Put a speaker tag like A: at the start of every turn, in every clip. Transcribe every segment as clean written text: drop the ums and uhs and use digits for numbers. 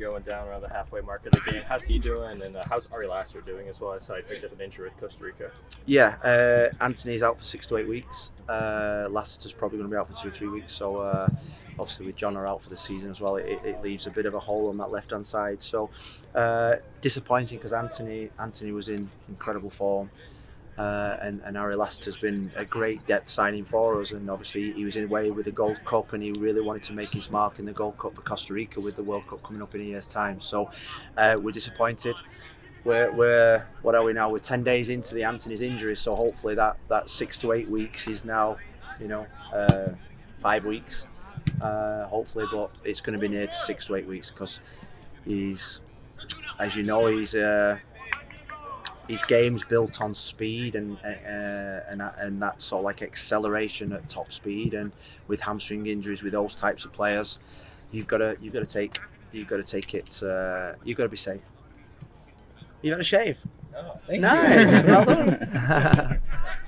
A: going down around the halfway mark of the game. How's he doing, and how's Ari Lassiter doing as well? I saw he picked up an injury with Costa Rica.
B: Yeah, Anthony's out for 6 to 8 weeks. Lassiter's probably going to be out for 2 or 3 weeks. So obviously with John are out for the season as well, it leaves a bit of a hole on that left-hand side. So disappointing because Anthony was in incredible form. And Ari Lassiter's been a great depth signing for us, and obviously he was away with the Gold Cup and he really wanted to make his mark in the Gold Cup for Costa Rica with the World Cup coming up in a year's time. So we're disappointed. We're what are we now? We're 10 days into the Anthony's injury, so hopefully that 6 to 8 weeks is now 5 weeks hopefully, but it's going to be near to 6 to 8 weeks because he's, as you know, his game's built on speed and that sort of like acceleration at top speed, and with hamstring injuries with those types of players, you've got to take it. You've got to be safe. You got to shave.
C: Oh, thank
B: nice.
C: you.
B: Well done.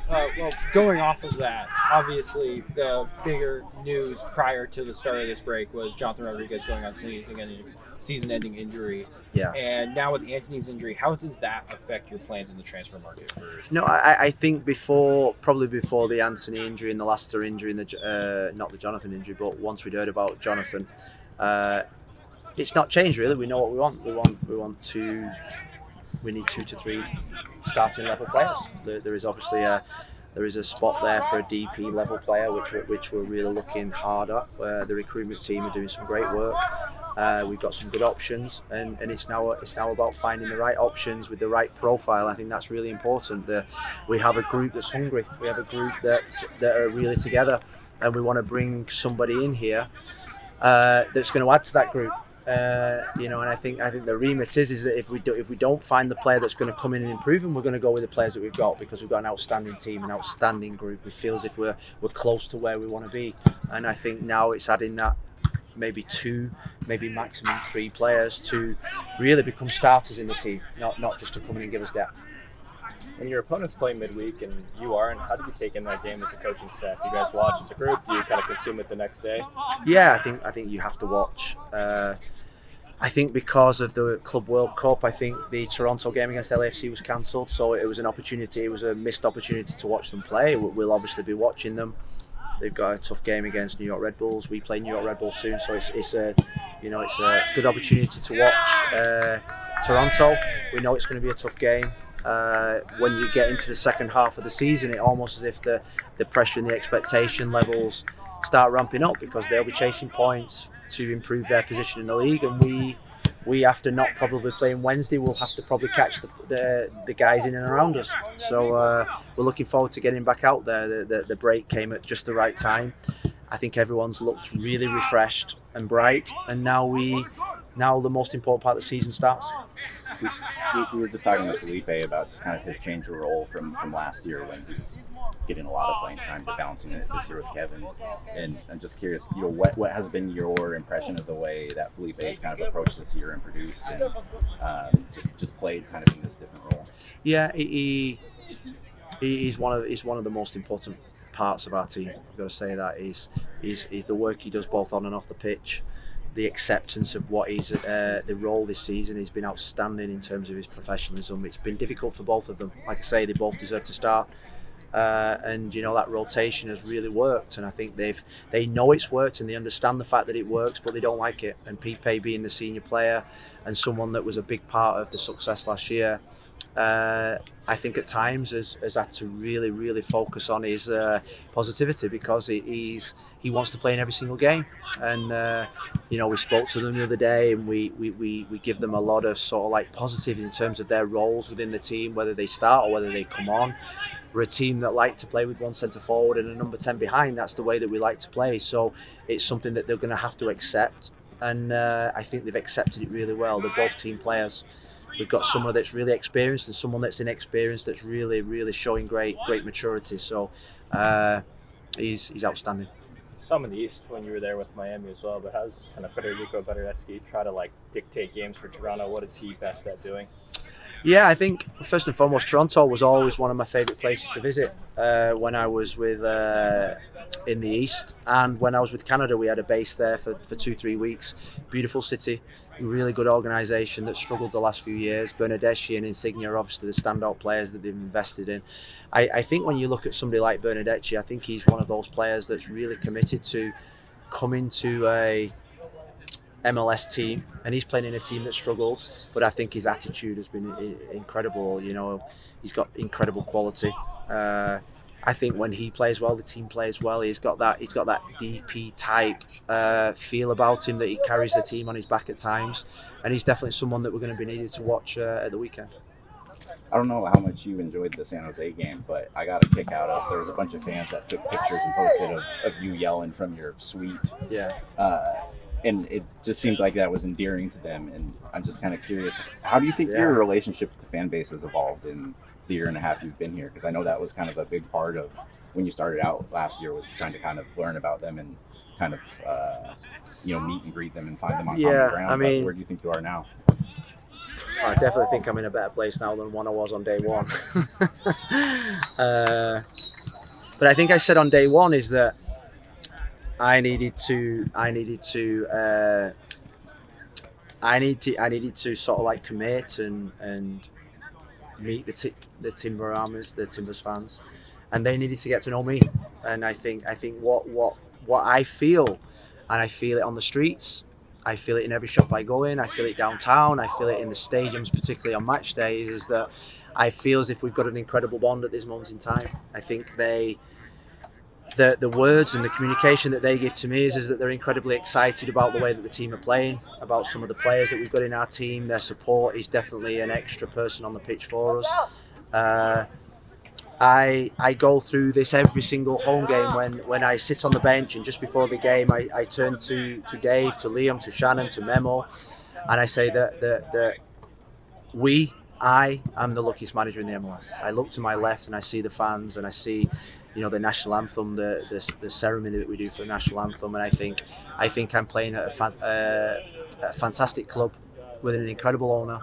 C: Well, going off of that, obviously the bigger news prior to the start of this break was Jonathan Rodriguez going on season-ending injury.
B: Yeah.
C: And now with Anthony's injury, how does that affect your plans in the transfer market?
B: No, I think probably before the Anthony injury and the Lassiter injury, and not the Jonathan injury, but once we'd heard about Jonathan, it's not changed really. We know what we want. We need 2 to 3 starting level players. There is obviously a spot there for a DP level player, which we're really looking hard at. The recruitment team are doing some great work. We've got some good options, and it's now about finding the right options with the right profile. I think that's really important. We have a group that's hungry. We have a group that are really together, and we want to bring somebody in here that's going to add to that group. And I think the remit is that if we don't find the player that's going to come in and improve them, we're going to go with the players that we've got, because we've got an outstanding team, an outstanding group. We feel as if we're close to where we want to be, and I think now it's adding that maybe 2, maybe maximum 3 players to really become starters in the team, not just to come in and give us depth.
A: When your opponent's playing midweek and you aren't, how do you take in that game as a coaching staff? Do you guys watch as a group? Do you kind of consume it the next day?
B: Yeah, I think you have to watch. I think because of the Club World Cup, I think the Toronto game against LAFC was cancelled, so it was a missed opportunity to watch them play. We'll obviously be watching them. They've got a tough game against New York Red Bulls. We play New York Red Bulls soon, so it's a good opportunity to watch Toronto. We know it's going to be a tough game. When you get into the second half of the season, it almost as if the pressure and the expectation levels start ramping up, because they'll be chasing points to improve their position in the league, and we after not probably playing Wednesday, we'll have to probably catch the guys in and around us. So we're looking forward to getting back out there. The break came at just the right time. I think everyone's looked really refreshed and bright, and now the most important part of the season starts.
D: We were just talking with Felipe about just kind of his change of role from last year, when he was getting a lot of playing time, to balancing it this year with Kevin. And I'm just curious, what has been your impression of the way that Felipe has kind of approached this year and produced, and just played kind of in this different role?
B: Yeah, he's one of the most important parts of our team. I've got to say that is the work he does both on and off the pitch. The acceptance of what he's the role this season has been outstanding in terms of his professionalism. It's been difficult for both of them. Like I say, they both deserve to start, and that rotation has really worked. And I think they know it's worked, and they understand the fact that it works, but they don't like it. And Pipe being the senior player and someone that was a big part of the success last year, I think at times has had to really, really focus on his positivity, because he wants to play in every single game. And we spoke to them the other day, and we give them a lot of sort of like positive in terms of their roles within the team, whether they start or whether they come on. We're a team that like to play with one centre forward and a number 10 behind. That's the way that we like to play. So it's something that they're going to have to accept, and I think they've accepted it really well. They're both team players. We've got someone that's really experienced and someone that's inexperienced that's really, really showing great maturity. So he's outstanding.
A: Some in the East when you were there with Miami as well, but how's kind of Federico Bernardeschi try to like dictate games for Toronto? What is he best at doing?
B: Yeah, I think first and foremost, Toronto was always one of my favourite places to visit when I was with in the East, and when I was with Canada, we had a base there for 2-3 weeks. Beautiful city, really good organisation that struggled the last few years. Bernardeschi and Insigne are obviously the standout players that they've invested in. I think when you look at somebody like Bernardeschi, I think he's one of those players that's really committed to coming to a MLS team, and he's playing in a team that struggled, but I think his attitude has been incredible. You know, he's got incredible quality. I think when he plays well, the team plays well. He's got that DP type feel about him that he carries the team on his back at times, and he's definitely someone that we're going to be needed to watch at the weekend.
D: I don't know how much you enjoyed the San Jose game, but I got a kick out of there was a bunch of fans that took pictures and posted of you yelling from your suite.
B: Yeah.
D: And it just seemed like that was endearing to them. And I'm just kind of curious, how do you think your relationship with the fan base has evolved in the year and a half you've been here? Because I know that was kind of a big part of when you started out last year, was trying to kind of learn about them and kind of, meet and greet them and find them on common ground.
B: I mean,
D: but where do you think you are now?
B: I definitely think I'm in a better place now than when I was on day one. But I think I said on day one is that I needed to sort of like commit and meet the Timbers fans, and they needed to get to know me. And I think what I feel, and I feel it on the streets, I feel it in every shop I go in, I feel it downtown, I feel it in the stadiums, particularly on match days, is that I feel as if we've got an incredible bond at this moment in time. I think the words and the communication that they give to me is that they're incredibly excited about the way that the team are playing, about some of the players that we've got in our team. Their support is definitely an extra person on the pitch for us. I go through this every single home game when I sit on the bench, and just before the game I turn to Dave, to Liam, to Shannon, to Memo, and I say that I am the luckiest manager in the MLS. I look to my left and I see the fans, and I see, the national anthem, the ceremony that we do for the national anthem, and I think I'm playing at a fantastic club with an incredible owner,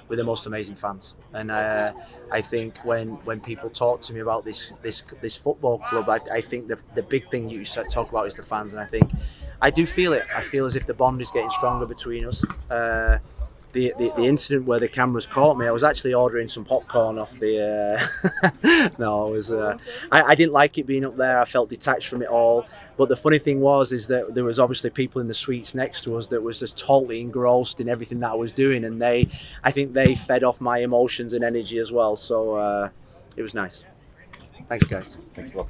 B: with the most amazing fans. And I think when people talk to me about this football club, I think the big thing you talk about is the fans, and I think I do feel it. I feel as if the bond is getting stronger between us. The incident where the cameras caught me, I was actually ordering some popcorn off the. No, it was. I didn't like it being up there. I felt detached from it all. But the funny thing is that there was obviously people in the suites next to us that was just totally engrossed in everything that I was doing, and I think they fed off my emotions and energy as well. So it was nice. Thanks, guys.
D: Thanks, Will.